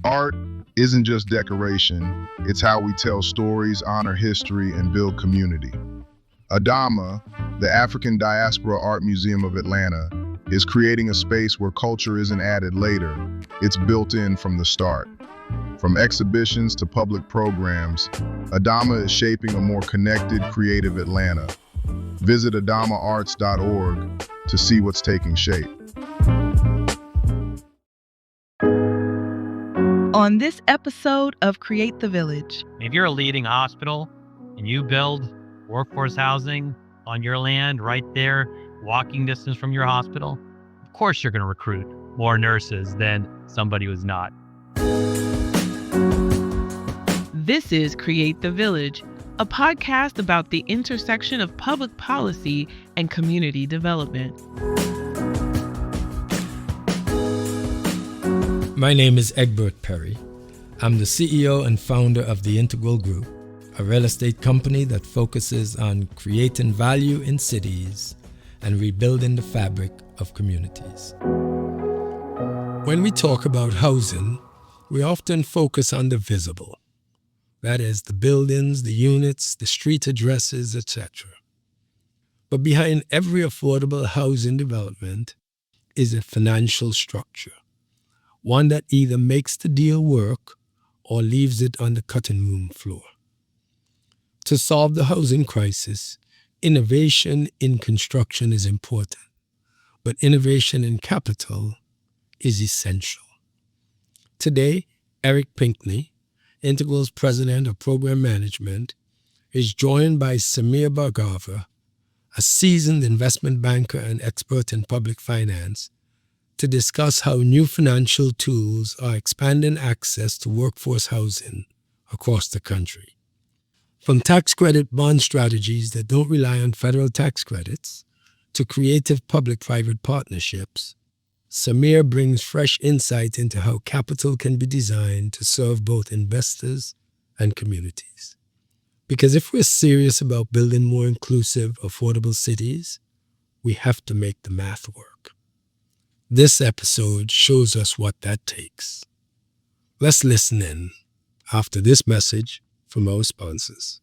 Art isn't just decoration, it's how we tell stories, honor history, and build community. 𝘵𝗵𝗁, the African Diaspora Art Museum of Atlanta, is creating a space where culture isn't added later, it's built in from the start. From exhibitions to public programs, 𝘵𝗵𝗁 is shaping a more connected, creative Atlanta. Visit 𝘵𝗵𝗁arts.org to see what's taking shape. On this episode of Create the Village. If you're a leading hospital and you build workforce housing on your land right there, walking distance from your hospital, of course you're going to recruit more nurses than somebody who's not. This is Create the Village, a podcast about the intersection of public policy and community development. My name is 𝗵𝗵𝗁. I'm the CEO and founder of the Integral Group, a real estate company that focuses on creating value in cities and rebuilding the fabric of communities. When we talk about housing, we often focus on the visible. That is, the buildings, the units, the street addresses, etc. But behind every affordable housing development is a financial structure. One that either makes the deal work or leaves it on the cutting room floor. To solve the housing crisis, innovation in construction is important, but innovation in capital is essential. Today, Eric Pinckney, Integral's President of Program Management, is joined by Sameer Bhargava, a seasoned investment banker and expert in public finance, to discuss how new financial tools are expanding access to workforce housing across the country. From tax credit bond strategies that don't rely on federal tax credits to creative public-private partnerships, Sameer brings fresh insight into how capital can be designed to serve both investors and communities. Because if we're serious about building more inclusive, affordable cities, we have to make the math work. This episode shows us what that takes. Let's listen in after this message from our sponsors.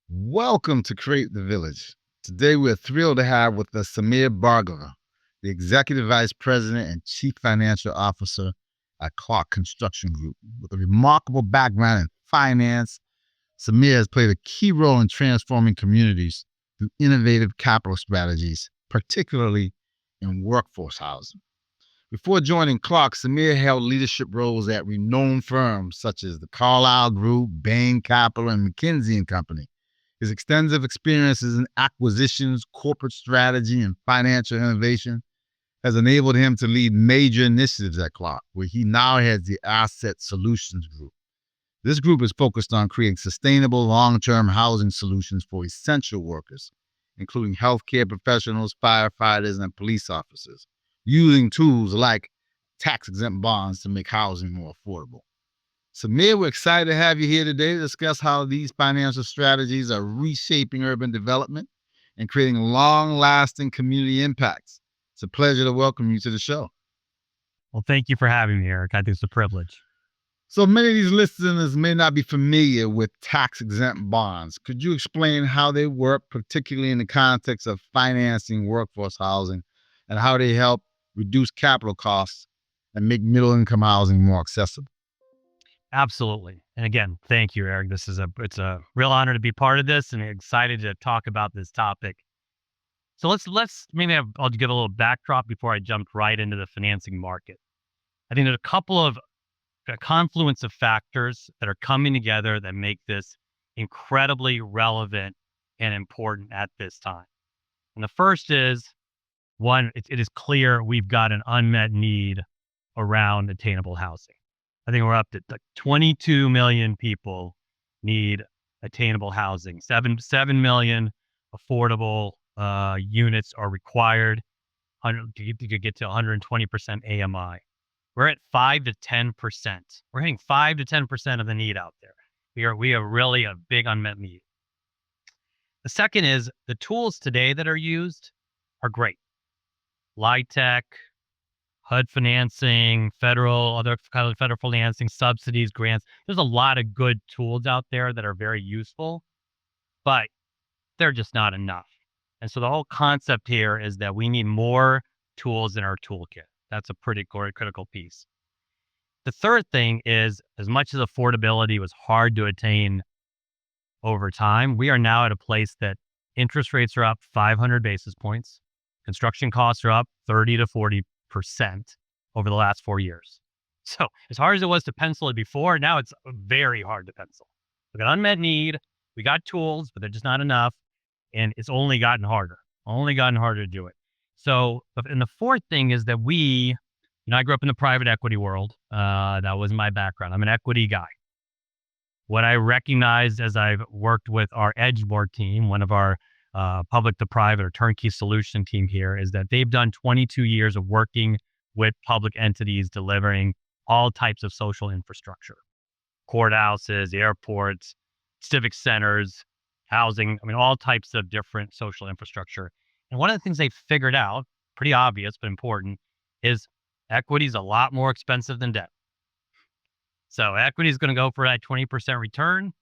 Welcome to Create the Village. Today we're thrilled to have with us Sameer Bhargava, the Executive Vice President and Chief Financial Officer at Clark Construction Group. With a remarkable background in finance, Sameer has played a key role in transforming communities through innovative capital strategies, particularly in workforce housing. Before joining Clark, Sameer held leadership roles at renowned firms such as the Carlyle Group, Bain Capital, and McKinsey & Company. His extensive experiences in acquisitions, corporate strategy, and financial innovation has enabled him to lead major initiatives at Clark, where he now heads the Asset Solutions Group. This group is focused on creating sustainable long-term housing solutions for essential workers, including healthcare professionals, firefighters, and police officers, using tools like tax-exempt bonds to make housing more affordable. Sameer, we're excited to have you here today to discuss how these financial strategies are reshaping urban development and creating long-lasting community impacts. It's a pleasure to welcome you to the show. Well, thank you for having me, Eric. I think it's a privilege. So many of these listeners may not be familiar with tax-exempt bonds. Could you explain how they work, particularly in the context of financing workforce housing, and how they help reduce capital costs and make middle-income housing more accessible? Absolutely. And again, thank you, Eric. It's a real honor to be part of this and excited to talk about this topic. So I'll give a little backdrop before I jump right into the financing market. I think there's a confluence of factors that are coming together that make this incredibly relevant and important at this time. And the first is, one, it is clear we've got an unmet need around attainable housing. I think we're up to 22 million people need attainable housing. 7 million affordable units are required to get to 120% AMI. We're at 5 to 10%. We're hitting 5 to 10% of the need out there. We are really a big unmet need. The second is the tools today that are used are great. LIHTC, HUD financing, other kind of federal financing, subsidies, grants. There's a lot of good tools out there that are very useful, but they're just not enough. And so the whole concept here is that we need more tools in our toolkit. That's a pretty critical piece. The third thing is, as much as affordability was hard to attain over time, we are now at a place that interest rates are up 500 basis points. Construction costs are up 30 to 40% over the last 4 years. So as hard as it was to pencil it before, now it's very hard to pencil. We got unmet need, we got tools, but they're just not enough. And it's only gotten harder to do it. So, and the fourth thing is that I grew up in the private equity world. That was my background. I'm an equity guy. What I recognized as I've worked with our Edge Board team, one of our public to private or turnkey solution team here, is that they've done 22 years of working with public entities delivering all types of social infrastructure, courthouses, airports, civic centers, housing, all types of different social infrastructure. And one of the things they figured out, pretty obvious but important, is equity is a lot more expensive than debt. So equity is going to go for that 20% return.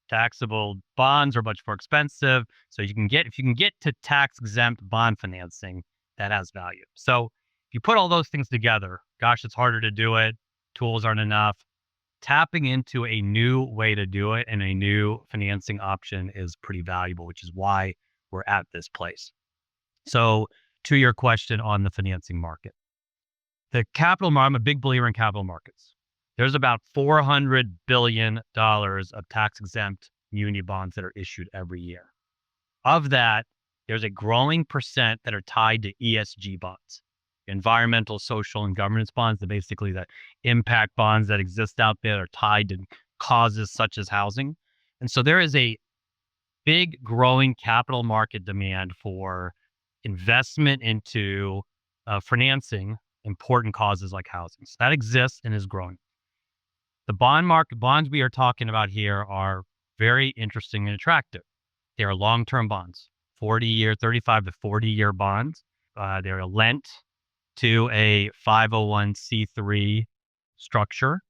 Taxable bonds are much more expensive. So if you can get to tax exempt bond financing, that has value. So if you put all those things together, gosh, it's harder to do it. Tools aren't enough. Tapping into a new way to do it and a new financing option is pretty valuable, which is why we're at this place. So to your question on the financing market, I'm a big believer in capital markets. There's about $400 billion of tax-exempt muni bonds that are issued every year. Of that, there's a growing percent that are tied to ESG bonds, environmental, social, and governance bonds, basically the impact bonds that exist out there are tied to causes such as housing. And so there is a big growing capital market demand for investment into financing important causes like housing. So that exists and is growing. The bonds we are talking about here are very interesting and attractive. They are long-term bonds, 35 to 40-year bonds. They're lent to a 501c3 structure,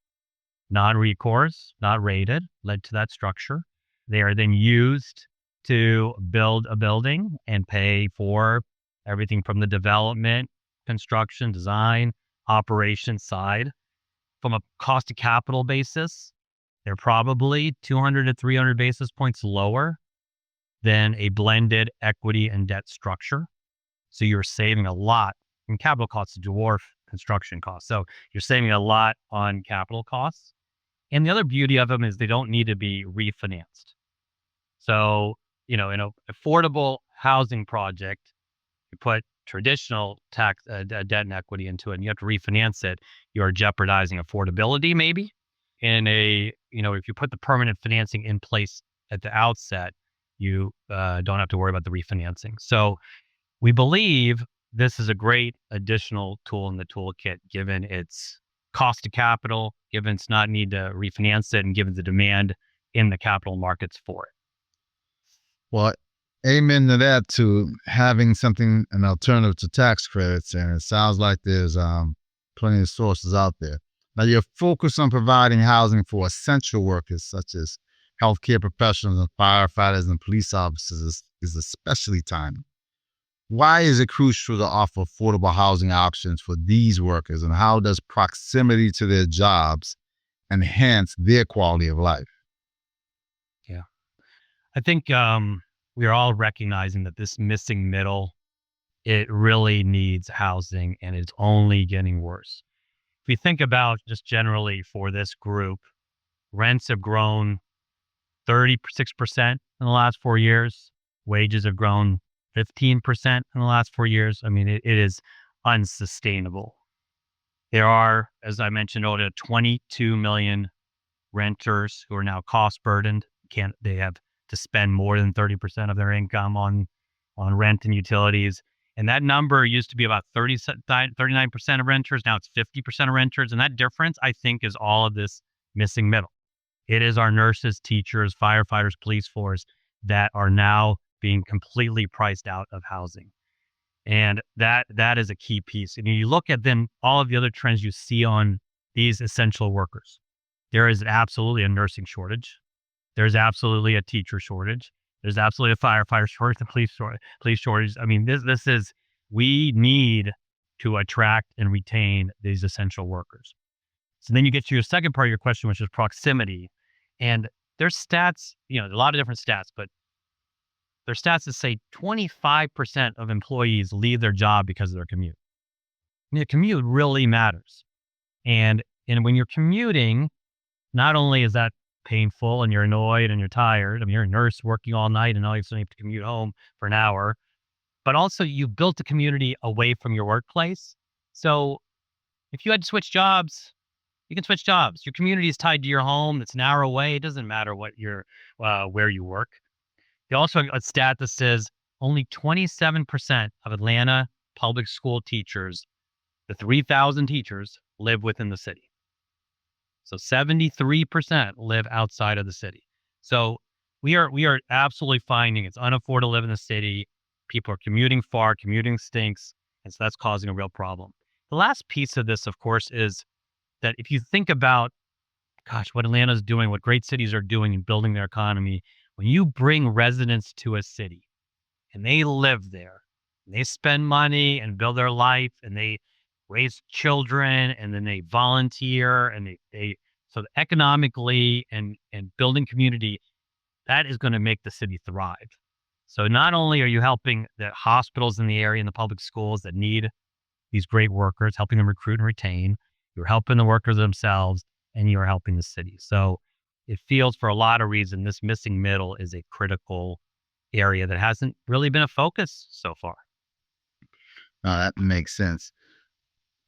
non-recourse, not rated, led to that structure. They are then used to build a building and pay for everything from the development, construction, design, operation side. From a cost of capital basis, they're probably 200 to 300 basis points lower than a blended equity and debt structure. So you're saving a lot. And capital costs dwarf construction costs. So you're saving a lot on capital costs. And the other beauty of them is they don't need to be refinanced. So, in an affordable housing project, you put traditional tax debt and equity into it, and you have to refinance it, you're jeopardizing affordability maybe. If you put the permanent financing in place at the outset, you don't have to worry about the refinancing. So we believe this is a great additional tool in the toolkit, given its cost of capital, given its not need to refinance it, and given the demand in the capital markets for it. Well, amen to that, to having an alternative to tax credits. And it sounds like there's plenty of sources out there. Now, your focus on providing housing for essential workers such as healthcare professionals and firefighters and police officers is especially timely. Why is it crucial to offer affordable housing options for these workers, and how does proximity to their jobs enhance their quality of life? Yeah, I think we are all recognizing that this missing middle, it really needs housing, and it's only getting worse. If we think about just generally for this group, rents have grown 36% in the last 4 years. Wages have grown 15% in the last 4 years. It is unsustainable. There are, as I mentioned earlier, 22 million renters who are now cost burdened. They have to spend more than 30% of their income on rent and utilities. And that number used to be about 39% of renters. Now it's 50% of renters. And that difference, I think, is all of this missing middle. It is our nurses, teachers, firefighters, police force that are now being completely priced out of housing. And that is a key piece. And you look at then all of the other trends you see on these essential workers. There is absolutely a nursing shortage. There's absolutely a teacher shortage. There's absolutely a firefighter shortage, a police shortage. I mean, we need to attract and retain these essential workers. So then you get to your second part of your question, which is proximity. And there's stats, a lot of different stats, but there's stats that say 25% of employees leave their job because of their commute. The commute really matters. And when you're commuting, not only is that painful and you're annoyed and you're tired. I mean, you're a nurse working all night and all you have to commute home for an hour, but also you built a community away from your workplace. So if you had to switch jobs, you can switch jobs. Your community is tied to your home. It's an hour away. It doesn't matter what where you work. They also have a stat that says only 27% of Atlanta public school teachers, the 3,000 teachers, live within the city. So 73% live outside of the city. So we are absolutely finding it's unaffordable to live in the city. People are commuting far, commuting stinks, and so that's causing a real problem. The last piece of this, of course, is that if you think about, what Atlanta's doing, what great cities are doing in building their economy, when you bring residents to a city and they live there, and they spend money and build their life, and they raise children, and then they volunteer, and so economically and building community, that is going to make the city thrive. So not only are you helping the hospitals in the area and the public schools that need these great workers, helping them recruit and retain, you're helping the workers themselves, and you're helping the city. So it feels, for a lot of reasons, this missing middle is a critical area that hasn't really been a focus so far. No, that makes sense.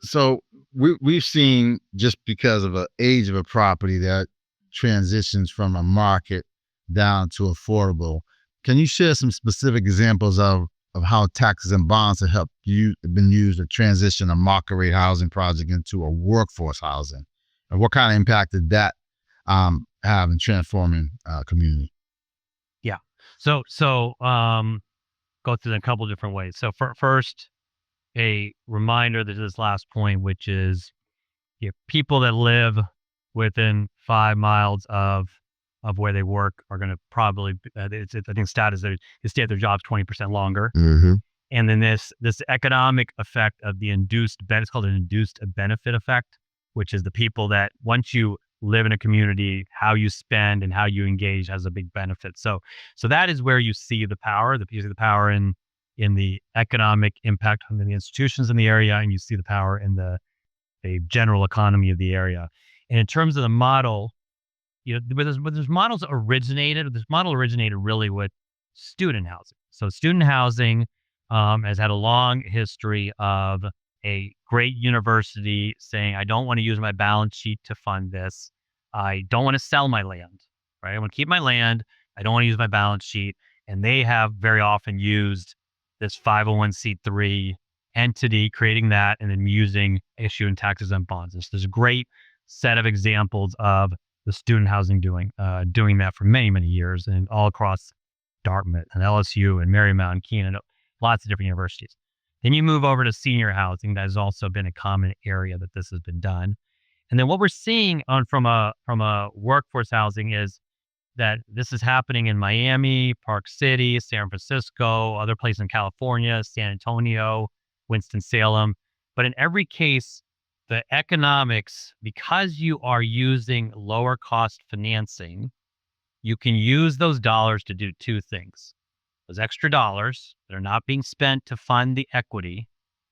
So we've seen, just because of the age of a property, that transitions from a market down to affordable. Can you share some specific examples of how taxes and bonds have been used to transition a market rate housing project into a workforce housing? And what kind of impact did that have in transforming community? Yeah. So go through that a couple different ways. So first, a reminder to this last point, which is people that live within 5 miles of where they work are going to probably, I think stat is that they stay at their jobs 20% longer. Mm-hmm. And then this economic effect of the it's called an induced benefit effect, which is the people that once you live in a community, how you spend and how you engage has a big benefit. So that is where you see the power, in the economic impact on the institutions in the area, and you see the power in the general economy of the area. And in terms of the model, this model originated really with student housing. So student housing has had a long history of a great university saying, I don't want to use my balance sheet to fund this. I don't want to sell my land, right? I want to keep my land. I don't want to use my balance sheet. And they have very often used this 501c3 entity, creating that, and then issuing taxes and bonds. And so there's a great set of examples of the student housing doing that for many, many years, and all across Dartmouth and LSU and Marymount and Keene, lots of different universities. Then you move over to senior housing. That has also been a common area that this has been done. And then what we're seeing from a workforce housing is that this is happening in Miami, Park City, San Francisco, other places in California, San Antonio, Winston-Salem. But in every case, the economics, because you are using lower cost financing, you can use those dollars to do two things. Those extra dollars that are not being spent to fund the equity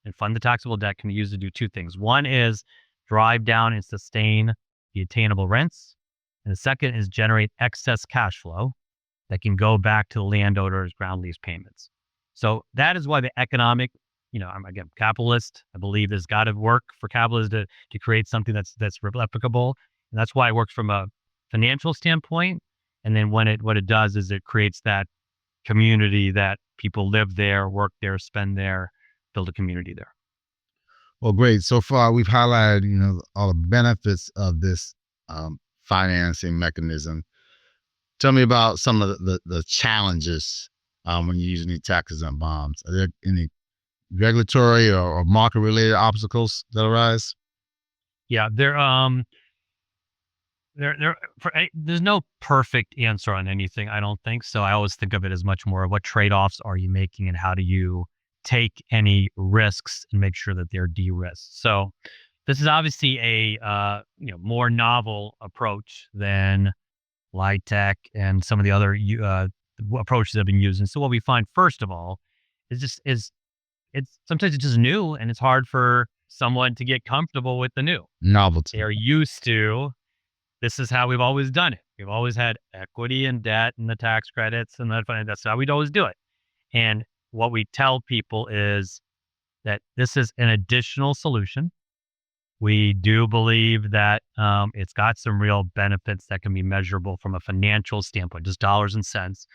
and fund the taxable debt can be used to do two things. One is drive down and sustain the attainable rents. And the second is generate excess cash flow that can go back to the landowner's ground lease payments. So that is why the economic, I'm again capitalist. I believe there's got to work for capitalists to create something that's replicable. And that's why it works from a financial standpoint. And then what it does is it creates that community that people live there, work there, spend there, build a community there. Well, great. So far, we've highlighted, all the benefits of this financing mechanism. Tell me about some of the challenges when you're using these taxes and bonds. Are there any regulatory or market-related obstacles that arise? Yeah, there's no perfect answer on anything, I don't think. So I always think of it as much more of what trade-offs are you making and how do you take any risks and make sure that they're de-risked. So this is obviously a more novel approach than LIHTC and some of the other approaches that have been used. And so what we find, first of all, is it's sometimes it's just new and it's hard for someone to get comfortable with the new. Novelty. They're used to, this is how we've always done it. We've always had equity and debt and the tax credits and that's how we'd always do it. And what we tell people is that this is an additional solution. We do believe that it's got some real benefits that can be measurable from a financial standpoint, just dollars and cents.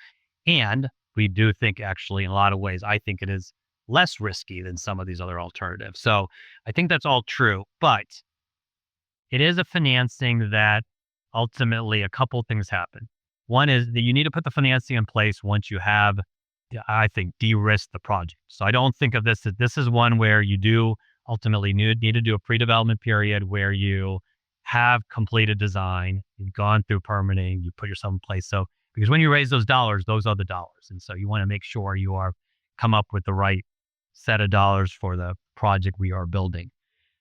And we do think actually in a lot of ways, I think it is less risky than some of these other alternatives. So I think that's all true, but it is a financing that ultimately a couple things happen. One is that you need to put the financing in place once you have, I think, de-risk the project. So I don't think of this as this is one where you do ultimately need to do a pre-development period where you have completed design, you've gone through permitting, you put yourself in place. So because when you raise those are the dollars. And so you want to make sure you are come up with the right set of dollars for the project we are building.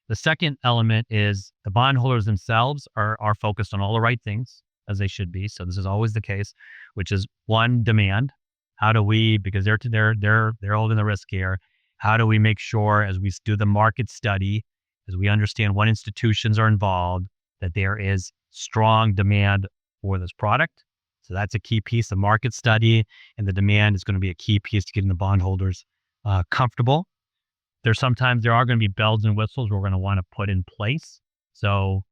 The second element is the bondholders themselves are focused on all the right things as they should be. So this is always the case, which is one, demand. How do we, because they're holding the risk here. How do we make sure as we do the market study, as we understand what institutions are involved, that there is strong demand for this product? So that's a key piece of market study, and the demand is going to be a key piece to getting the bondholders comfortable. There are going to be bells and whistles we're going to want to put in place. So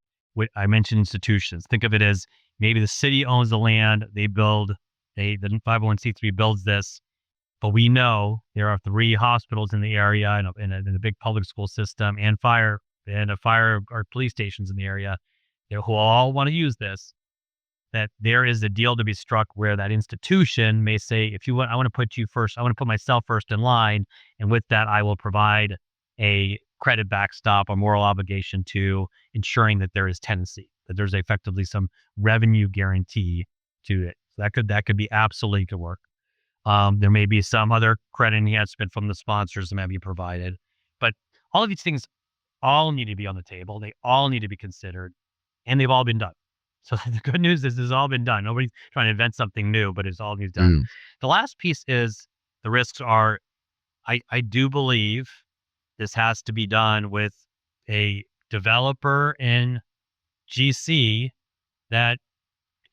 I mentioned institutions. Think of it as maybe the city owns the land, the 501c3 builds this, but we know there are 3 hospitals in the area and a big public school system and a fire or police stations in the area who all want to use this. That there is a deal to be struck where that institution may say, if you want, I want to put you first. I want to put myself first in line. And with that, I will provide a credit backstop or moral obligation to ensuring that there is tenancy, that there's effectively some revenue guarantee to it. So that could be absolutely could work. There may be some other credit enhancement from the sponsors that may be provided, but all of these things all need to be on the table. They all need to be considered, and they've all been done. So the good news is this has all been done. Nobody's trying to invent something new, but it's all been done. The last piece is the risks are, I do believe this has to be done with a developer in GC that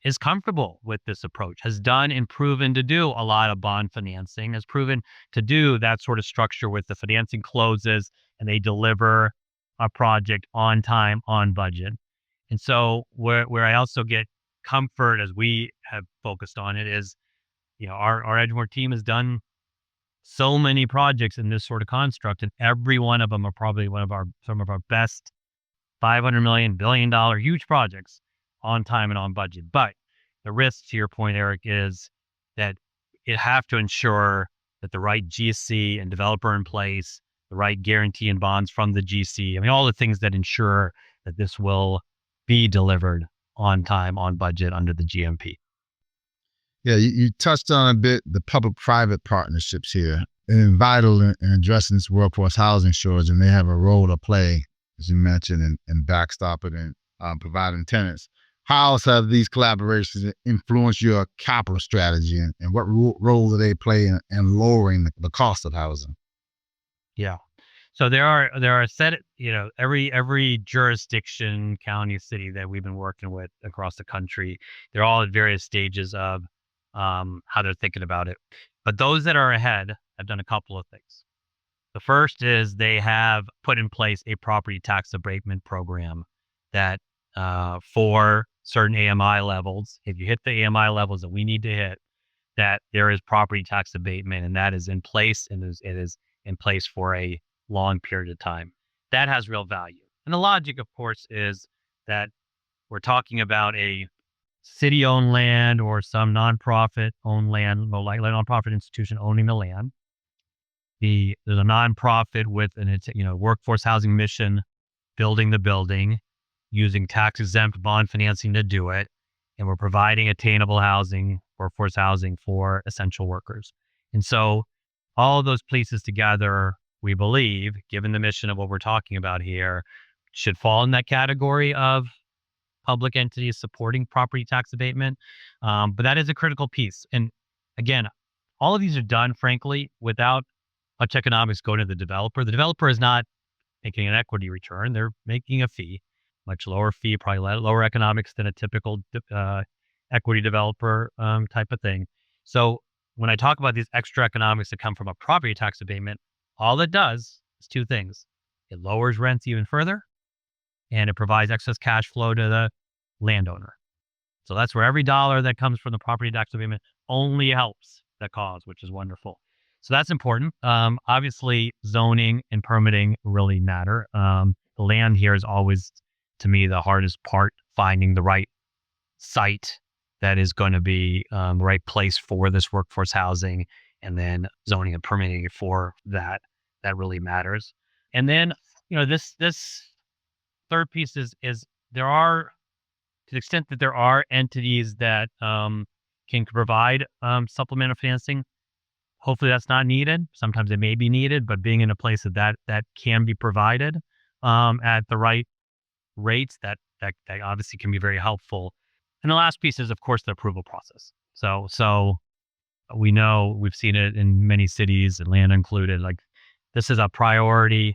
is comfortable with this approach, has done and proven to do a lot of bond financing, has proven to do that sort of structure with the financing closes and they deliver a project on time, on budget. And so where I also get comfort as we have focused on it is, our Edgemoor team has done so many projects in this sort of construct, and every one of them are probably some of our best $500 million, $1 billion huge projects on time and on budget. But the risk, to your point, Eric, is that you have to ensure that the right GC and developer in place, the right guarantee and bonds from the GC, all the things that ensure that this will be delivered on time, on budget under the GMP. Yeah, you touched on a bit the public-private partnerships here, and vital in addressing this workforce housing shortage, and they have a role to play, as you mentioned, in backstopping and providing tenants. How have these collaborations influenced your capital strategy, and what role do they play in lowering the cost of housing? Yeah. So there are set, every jurisdiction, county, city that we've been working with across the country, they're all at various stages of how they're thinking about it. But those that are ahead have done a couple of things. The first is they have put in place a property tax abatement program that for certain AMI levels, if you hit the AMI levels that we need to hit, that there is property tax abatement, and that is in place, and it is in place for a long period of time. That has real value. And the logic, of course, is that we're talking about a city-owned land or some nonprofit-owned land, like nonprofit institution owning the land. there's a nonprofit with an workforce housing mission, building the building, using tax-exempt bond financing to do it, and we're providing attainable housing, workforce housing for essential workers. And so all of those pieces together, we believe, given the mission of what we're talking about here, should fall in that category of public entities supporting property tax abatement. But that is a critical piece. And again, all of these are done, frankly, without much economics going to the developer. The developer is not making an equity return. They're making a fee, much lower fee, probably lower economics than a typical equity developer type of thing. So when I talk about these extra economics that come from a property tax abatement, all it does is two things. It lowers rents even further, and it provides excess cash flow to the landowner. So that's where every dollar that comes from the property tax abatement only helps the cause, which is wonderful. So that's important. Obviously, zoning and permitting really matter. The land here is always, to me, the hardest part, finding the right site that is going to be the right place for this workforce housing, and then zoning and permitting for that really matters. And then, this third piece is there are, to the extent that there are entities that can provide supplemental financing, hopefully that's not needed. Sometimes it may be needed, but being in a place that can be provided at the right rates, that obviously can be very helpful. And the last piece is, of course, the approval process. So we know, we've seen it in many cities, Atlanta included, like this is a priority.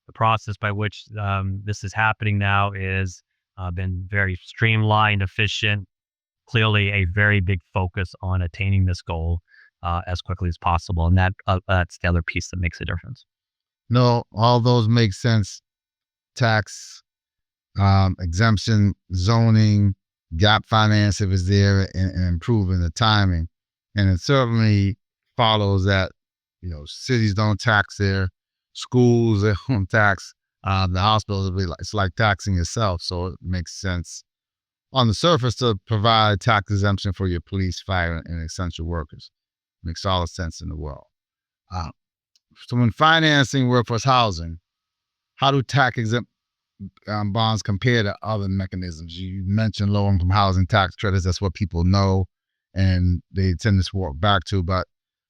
The process by which this is happening now is been very streamlined, efficient, clearly a very big focus on attaining this goal as quickly as possible. And that's the other piece that makes a difference. No, all those make sense. Tax, exemption, zoning, gap finance if it's there, and improving the timing. And it certainly follows that, cities don't tax their schools, they don't tax the hospitals. It's like taxing yourself. So it makes sense on the surface to provide tax exemption for your police, fire, and essential workers. Makes all the sense in the world. So when financing workforce housing, how do tax exempt bonds compare to other mechanisms? You mentioned low-income housing tax credits. That's what people know, and they tend to walk back to. But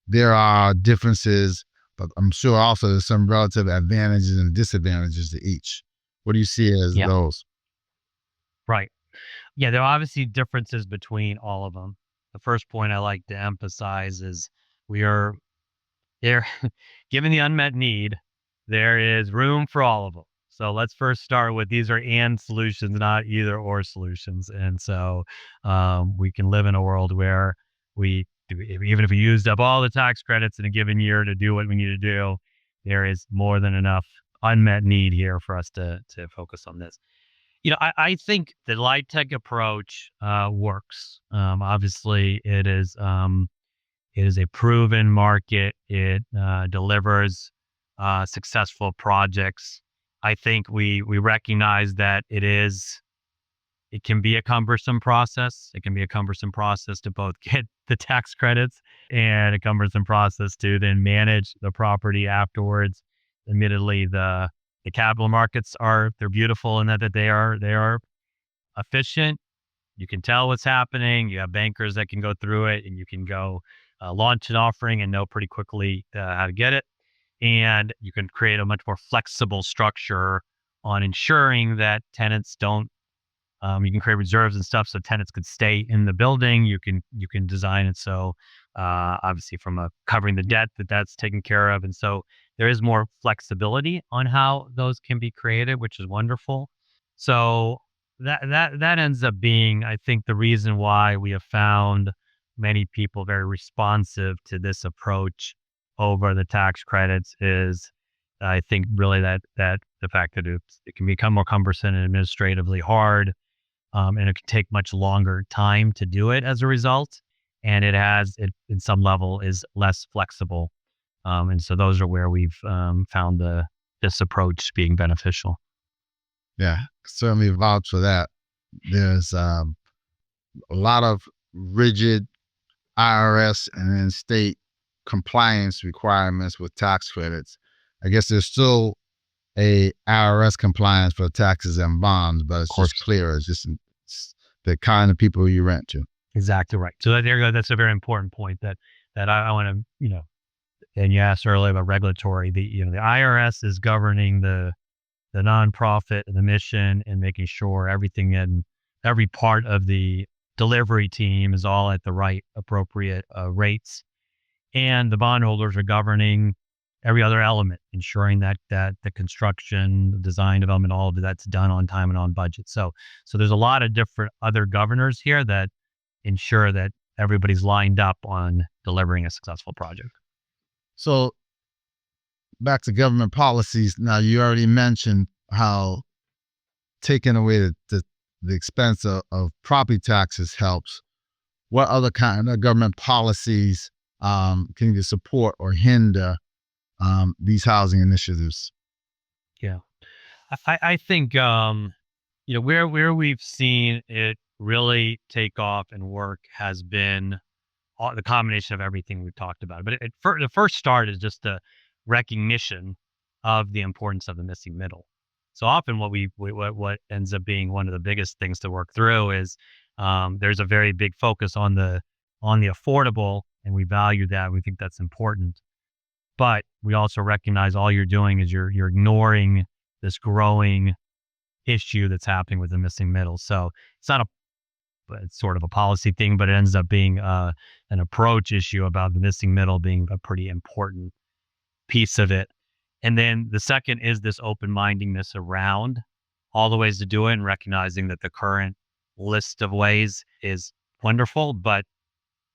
there are differences, but I'm sure also there's some relative advantages and disadvantages to each. What do you see as those? Right. Yeah, there are obviously differences between all of them. The first point I like to emphasize is we are there, given the unmet need, there is room for all of them. So let's first start with these are and solutions, not either or solutions. And so we can live in a world where even if we used up all the tax credits in a given year to do what we need to do, there is more than enough unmet need here for us to focus on this. I think the LIHTC approach works. Obviously, it is a proven market. It delivers successful projects. I think we recognize that it can be a cumbersome process. It can be a cumbersome process to both get the tax credits and a cumbersome process to then manage the property afterwards. Admittedly, the capital markets they're beautiful in that they are efficient. You can tell what's happening. You have bankers that can go through it, and you can go launch an offering and know pretty quickly how to get it. And you can create a much more flexible structure on ensuring that tenants don't. You can create reserves and stuff so tenants could stay in the building. You can design it so obviously from covering the debt that's taken care of, and so there is more flexibility on how those can be created, which is wonderful. So that ends up being, I think, the reason why we have found many people very responsive to this approach over the tax credits is, I think, really that the fact that it can become more cumbersome and administratively hard, and it can take much longer time to do it as a result, and it in some level is less flexible. And so those are where we've found this approach being beneficial. Yeah, certainly vouch for that. There's a lot of rigid IRS and then state compliance requirements with tax credits. I guess there's still a IRS compliance for taxes and bonds, but it's just clear. It's the kind of people you rent to. Exactly right. So there you go. That's a very important point that I want to, and you asked earlier about regulatory. The IRS is governing the nonprofit and the mission and making sure everything in every part of the delivery team is all at the right appropriate rates. And the bondholders are governing every other element, ensuring that the construction, the design, development, all of that's done on time and on budget. So there's a lot of different other governors here that ensure that everybody's lined up on delivering a successful project. So back to government policies. Now, you already mentioned how taking away the expense of property taxes helps. What other kind of government policies can you support or hinder these housing initiatives? Yeah, I think where we've seen it really take off and work has been the combination of everything we've talked about. But the first start is just the recognition of the importance of the missing middle. So often what ends up being one of the biggest things to work through is there's a very big focus on the affordable, and we value that. We think that's important. But we also recognize all you're doing is you're ignoring this growing issue that's happening with the missing middle. So it's sort of a policy thing, but it ends up being an approach issue about the missing middle being a pretty important piece of it. And then the second is this open-mindedness around all the ways to do it and recognizing that the current list of ways is wonderful, but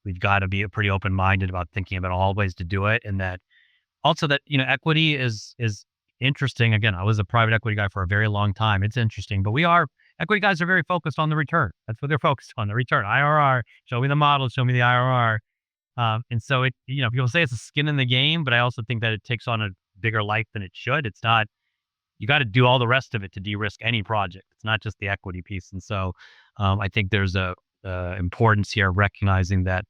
we've got to be pretty open-minded about thinking about all ways to do it. And that also that, equity is interesting. Again, I was a private equity guy for a very long time. It's interesting, but equity guys are very focused on the return. That's what they're focused on, the return. IRR, show me the model, show me the IRR. And so people say it's a skin in the game, but I also think that it takes on a bigger life than it should. It's not, you got to do all the rest of it to de-risk any project. It's not just the equity piece. And so I think there's a importance here of recognizing that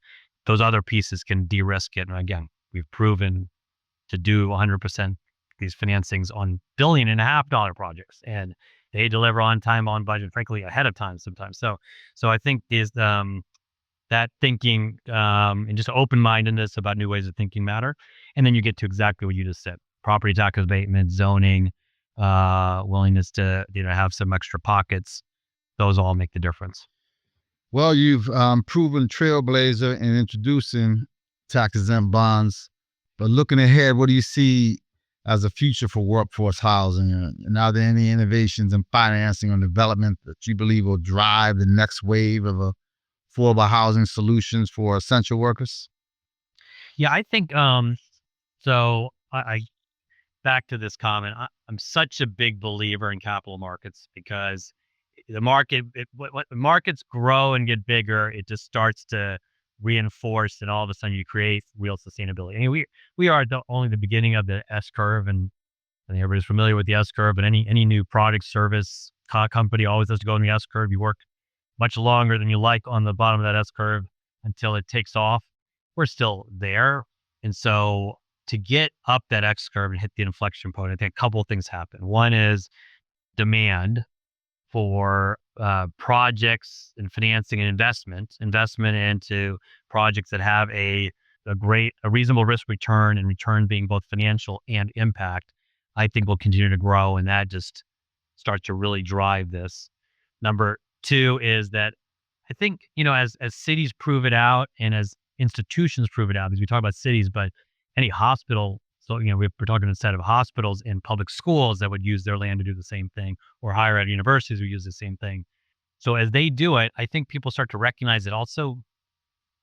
those other pieces can de-risk it. And again, we've proven to do 100% these financings on $1.5 billion projects, and they deliver on time, on budget, frankly, ahead of time sometimes. So I think is that thinking and just open-mindedness about new ways of thinking matter. And then you get to exactly what you just said: property tax abatement, zoning, willingness to have some extra pockets. Those all make the difference. Well, you've proven trailblazer in introducing tax-exempt bonds, but looking ahead, what do you see as a future for workforce housing? And are there any innovations in financing or development that you believe will drive the next wave of affordable housing solutions for essential workers? Yeah, I think so. I back to this comment. I'm such a big believer in capital markets because the market, when markets grow and get bigger, it just starts to reinforce, and all of a sudden you create real sustainability. I mean, we are only the beginning of the S curve, and I think everybody's familiar with the S curve. But any new product, service, company always has to go in the S curve. You work much longer than you like on the bottom of that S curve until it takes off. We're still there, and so to get up that X curve and hit the inflection point, I think a couple of things happen. One is demand for projects and financing and investment into projects that have a reasonable risk return, and return being both financial and impact, I think will continue to grow, and that just starts to really drive this. Number two is that I think, as cities prove it out and as institutions prove it out, because we talk about cities, but any hospital, so, we're talking instead of hospitals and public schools that would use their land to do the same thing, or higher ed universities would use the same thing. So as they do it, I think people start to recognize it also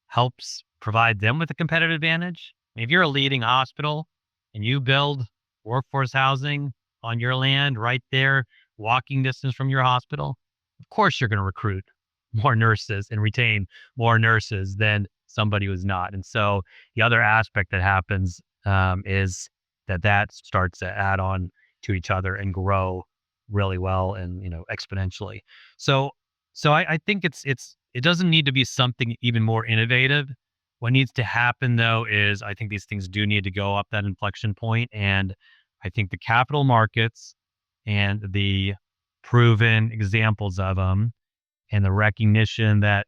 helps provide them with a competitive advantage. I mean, if you're a leading hospital and you build workforce housing on your land right there, walking distance from your hospital, of course you're going to recruit more nurses and retain more nurses than somebody who's not. And so the other aspect that happens is that starts to add on to each other and grow really well and exponentially. So I think it doesn't need to be something even more innovative. What needs to happen, though, is I think these things do need to go up that inflection point. And I think the capital markets and the proven examples of them and the recognition that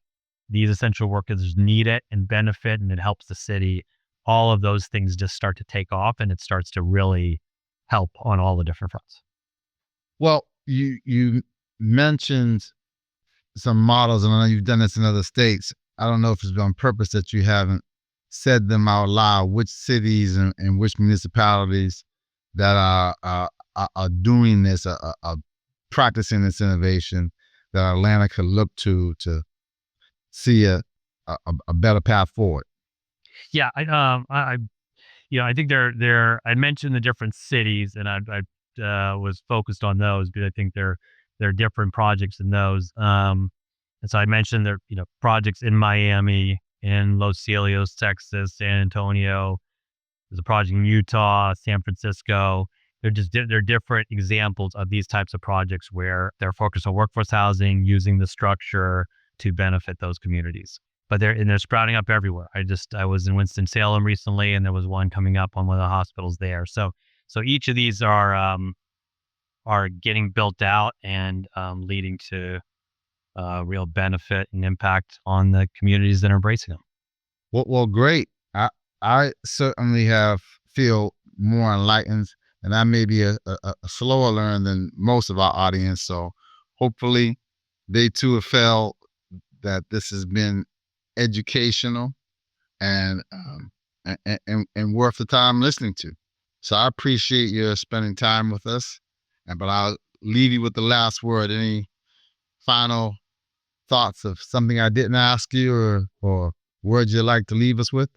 these essential workers need it and benefit and it helps the city, all of those things just start to take off and it starts to really help on all the different fronts. Well, you mentioned some models, and I know you've done this in other states. I don't know if it's on purpose that you haven't said them out loud, which cities and which municipalities that are doing this, are practicing this innovation that Atlanta could look to see a better path forward. Yeah, I think I mentioned the different cities, and I was focused on those, but I think there are different projects in those. And so I mentioned there, projects in Miami, in Los Celios, Texas, San Antonio. There's a project in Utah, San Francisco. They're different examples of these types of projects where they're focused on workforce housing, using the structure to benefit those communities. But they're sprouting up everywhere. I was in Winston-Salem recently, and there was one coming up on one of the hospitals there. So each of these are getting built out and leading to real benefit and impact on the communities that are embracing them. Well, great. I certainly feel more enlightened, and I may be a slower learner than most of our audience. So hopefully they too have felt that this has been educational and worth the time listening to. So I appreciate you spending time with us. But I'll leave you with the last word. Any final thoughts of something I didn't ask you, or words you'd like to leave us with?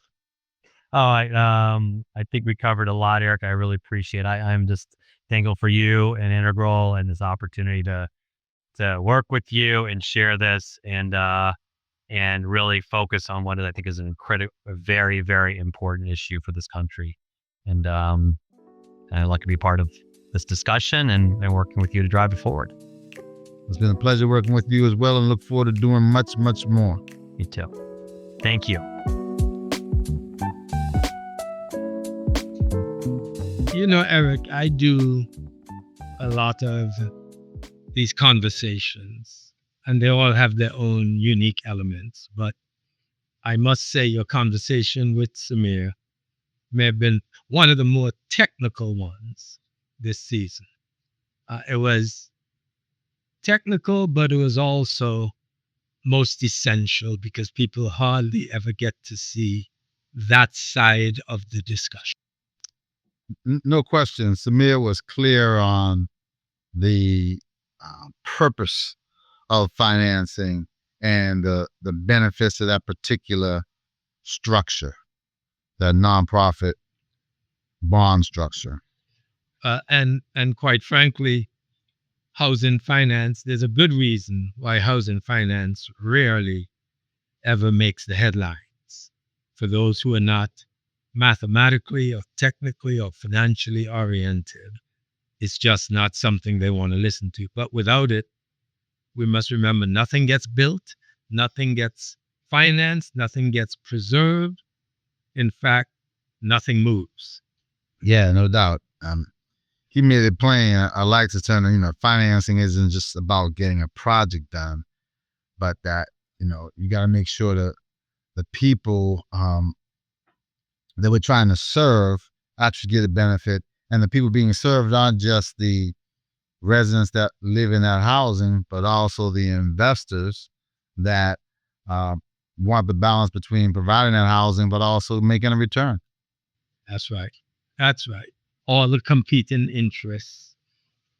I think we covered a lot, Eric. I really appreciate it. I'm just thankful for you and Integral and this opportunity to work with you and share this and really focus on what I think is a very, very important issue for this country. And I'd like to be part of this discussion and working with you to drive it forward. It's been a pleasure working with you as well, and look forward to doing much, much more. Me too. Thank you. Eric, I do a lot of these conversations, and they all have their own unique elements. But I must say your conversation with Sameer may have been one of the more technical ones this season. It was technical, but it was also most essential because people hardly ever get to see that side of the discussion. No question. Sameer was clear on the purpose of financing and the benefits of that particular structure, that nonprofit bond structure. And quite frankly, housing finance, there's a good reason why housing finance rarely ever makes the headlines. For those who are not mathematically or technically or financially oriented, it's just not something they want to listen to. But without it, we must remember nothing gets built, nothing gets financed, nothing gets preserved. In fact, nothing moves. Yeah, no doubt. He made it plain. I like to tell him, financing isn't just about getting a project done, but that, you got to make sure that the people that we're trying to serve actually get a benefit. And the people being served aren't just the residents that live in that housing, but also the investors that want the balance between providing that housing, but also making a return. That's right. That's right. All the competing interests,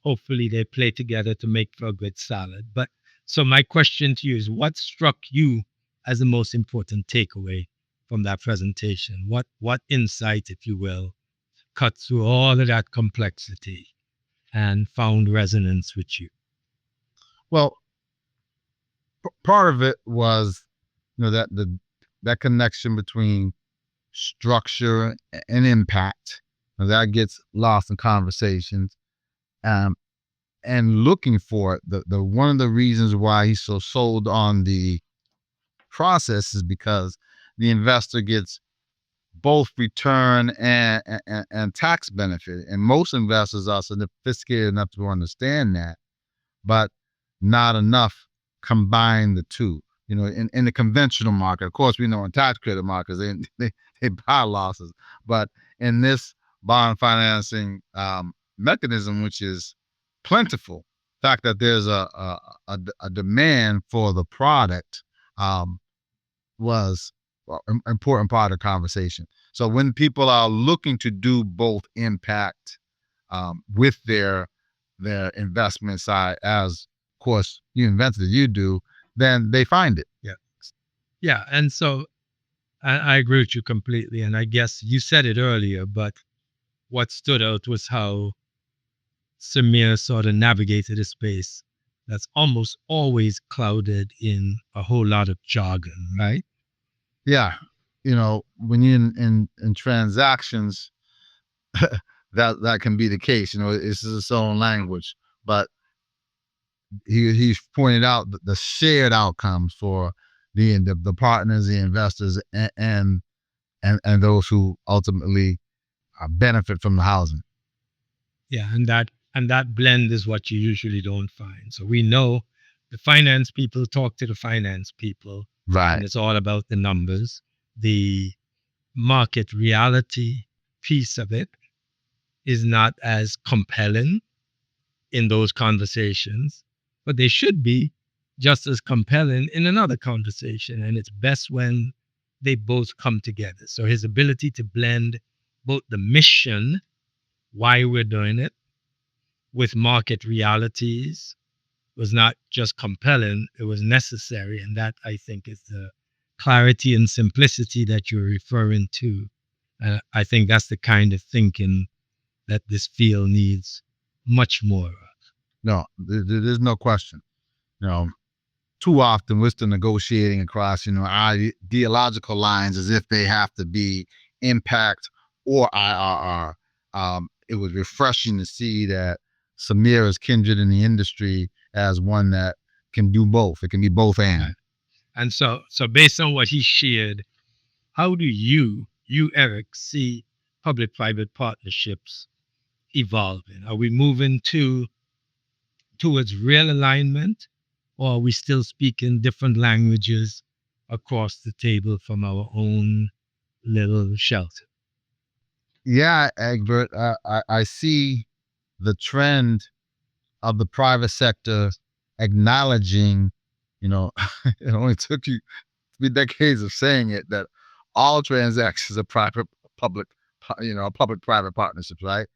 hopefully they play together to make for a good salad. But so my question to you is, what struck you as the most important takeaway from that presentation? What insight, if you will, cut through all of that complexity and found resonance with you? Well, part of it was, that connection between structure and impact. That gets lost in conversations. And looking for it, the one of the reasons why he's so sold on the process is because the investor gets both return and tax benefit. And most investors are sophisticated enough to understand that, but not enough combine the two. In the conventional market, of course, we know in tax credit markets, they buy losses. But in this bond financing mechanism, which is plentiful, the fact that there's a demand for the product was an important part of the conversation. So when people are looking to do both impact with their investment side, as of course you inventors you do, then they find it. Yeah. And so I agree with you completely. And I guess you said it earlier, but what stood out was how Sameer sort of navigated a space that's almost always clouded in a whole lot of jargon, right? Yeah. When you're in transactions, that can be the case. It's its own language. But he's pointed out the shared outcomes for the partners, the investors, and those who ultimately benefit from the housing. Yeah, and that blend is what you usually don't find. So we know the finance people talk to the finance people, right? And it's all about the numbers. The market reality piece of it is not as compelling in those conversations, but they should be just as compelling in another conversation. And it's best when they both come together. So his ability to blend both the mission, why we're doing it, with market realities was not just compelling, it was necessary. And that, I think, is the clarity and simplicity that you're referring to. I think that's the kind of thinking that this field needs much more of. No, there's no question. Too often we're still negotiating across, ideological lines as if they have to be impact or IRR. It was refreshing to see that Sameer is kindred in the industry as one that can do both. It can be both and. Right. And so based on what he shared, how do you, Eric, see public-private partnerships evolving? Are we moving towards real alignment, or are we still speaking different languages across the table from our own little shelter? Yeah, Egbert, I see the trend of the private sector acknowledging, it only took you 3 decades of saying it, that all transactions are public-private partnerships, right?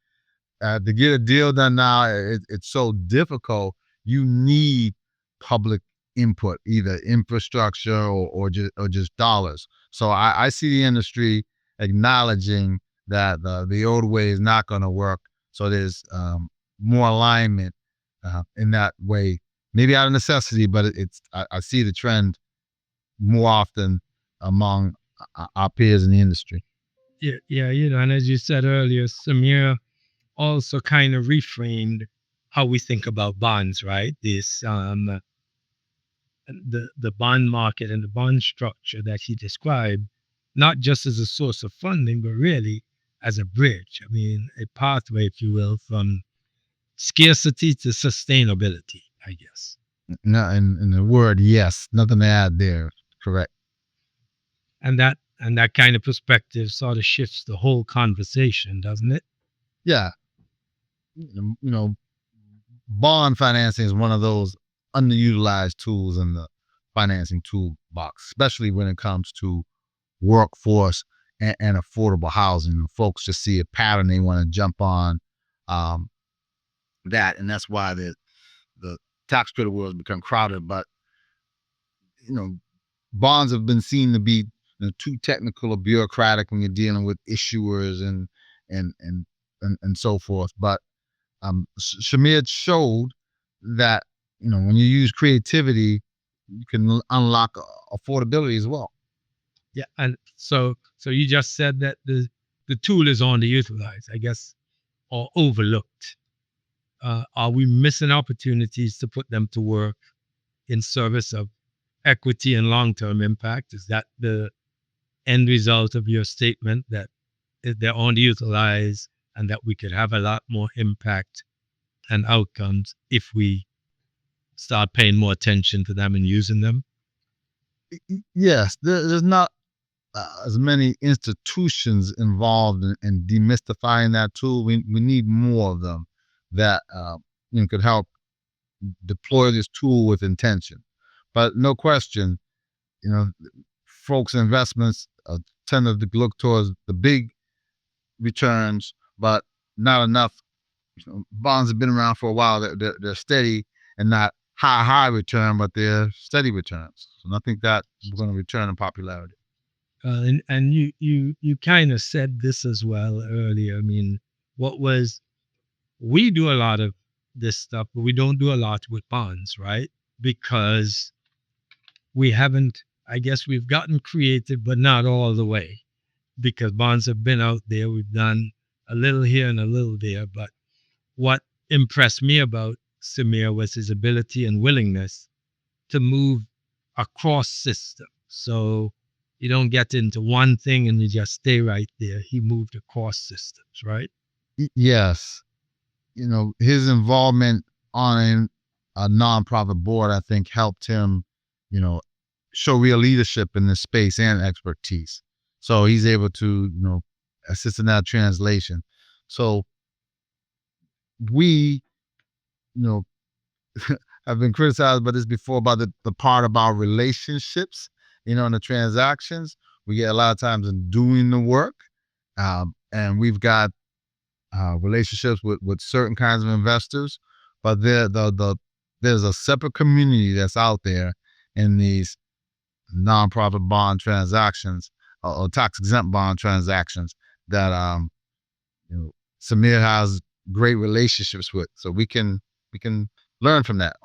To get a deal done now, it's so difficult. You need public input, either infrastructure or just dollars. So I see the industry acknowledging that the old way is not going to work. So there's more alignment in that way, maybe out of necessity, but I see the trend more often among our peers in the industry. Yeah, and as you said earlier, Sameer also kind of reframed how we think about bonds, right? This the bond market and the bond structure that he described, not just as a source of funding, but really as a bridge. I mean, a pathway, if you will, from scarcity to sustainability, I guess. No, in the word, yes, nothing to add there. Correct. And that kind of perspective sort of shifts the whole conversation, doesn't it? Yeah. Bond financing is one of those underutilized tools in the financing toolbox, especially when it comes to workforce and affordable housing. Folks just see a pattern, they want to jump on that, and that's why the tax credit world has become crowded. But bonds have been seen to be too technical or bureaucratic when you're dealing with issuers and so forth. But Sameer showed that when you use creativity, you can unlock affordability as well. Yeah, and so you just said that the tool is underutilized, I guess, or overlooked. Are we missing opportunities to put them to work in service of equity and long-term impact? Is that the end result of your statement that they're underutilized and that we could have a lot more impact and outcomes if we start paying more attention to them and using them? Yes, there's not as many institutions involved in demystifying that tool. We need more of them that could help deploy this tool with intention. But no question, folks' investments tend to look towards the big returns, but not enough. Bonds have been around for a while. They're steady and not high return, but they're steady returns. And I think that we're going to return in popularity. And you kind of said this as well earlier. I mean, we do a lot of this stuff, but we don't do a lot with bonds, right? Because we've gotten creative, but not all the way, because bonds have been out there. We've done a little here and a little there. But what impressed me about Sameer was his ability and willingness to move across systems. So you don't get into one thing and you just stay right there. He moved across systems, right? Yes. His involvement on a nonprofit board, I think, helped him, show real leadership in this space and expertise. So he's able to, assist in that translation. So we, have been criticized about this before, about the part about relationships, in the transactions. We get a lot of times in doing the work, and we've got relationships with certain kinds of investors, but there's a separate community that's out there in these nonprofit bond transactions or tax-exempt bond transactions that Sameer has great relationships with, so we can learn from that.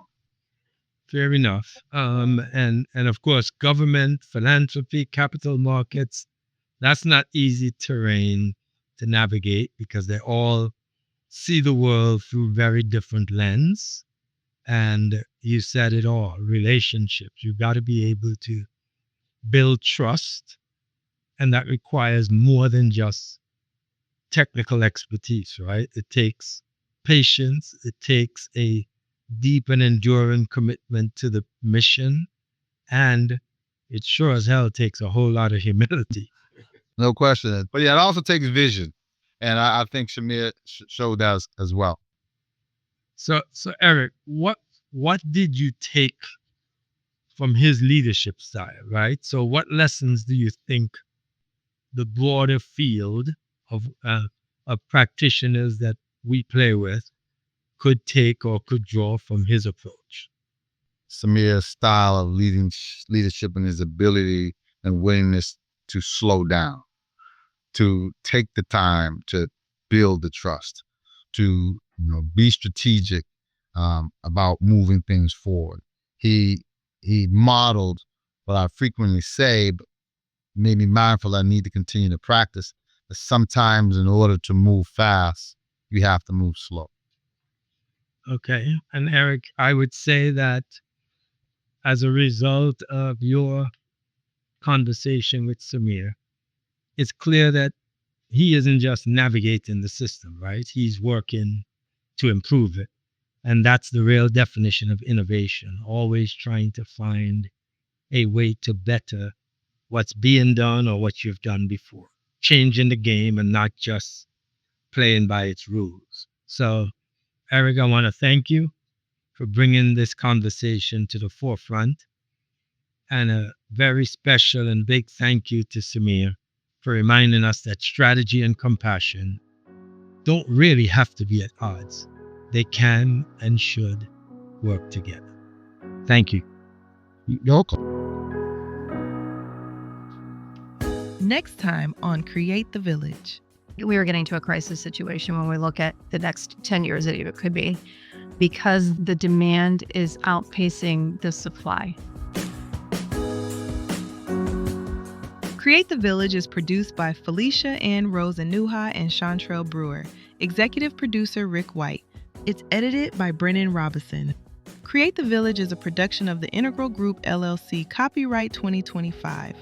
Fair enough. And of course, government, philanthropy, capital markets, that's not easy terrain to navigate because they all see the world through very different lens. And you said it all, relationships. You've got to be able to build trust. And that requires more than just technical expertise, right? It takes patience. It takes a deep and enduring commitment to the mission. And it sure as hell takes a whole lot of humility. No question. But yeah, it also takes vision. And I think Sameer showed that as well. So Eric, what did you take from his leadership style, right? So what lessons do you think the broader field of practitioners that we play with could take or could draw from his approach? Sameer's style of leadership and his ability and willingness to slow down, to take the time to build the trust, to be strategic about moving things forward. He modeled what I frequently say, but made me mindful I need to continue to practice, that sometimes in order to move fast, you have to move slow. Okay. And Eric, I would say that as a result of your conversation with Sameer, it's clear that he isn't just navigating the system, right? He's working to improve it. And that's the real definition of innovation, always trying to find a way to better what's being done or what you've done before, changing the game and not just playing by its rules. So, Eric, I want to thank you for bringing this conversation to the forefront. And a very special and big thank you to Sameer for reminding us that strategy and compassion don't really have to be at odds. They can and should work together. Thank you. You're welcome. Next time on Create the Village. We are getting to a crisis situation when we look at the next 10 years that it could be, because the demand is outpacing the supply. Create the Village is produced by 𝘆cie_'𝗹𝗋 and Chantrell Brewer. Executive producer Rick White. It's edited by Brennan Robinson. Create the Village is a production of the Integral Group LLC, copyright 2025.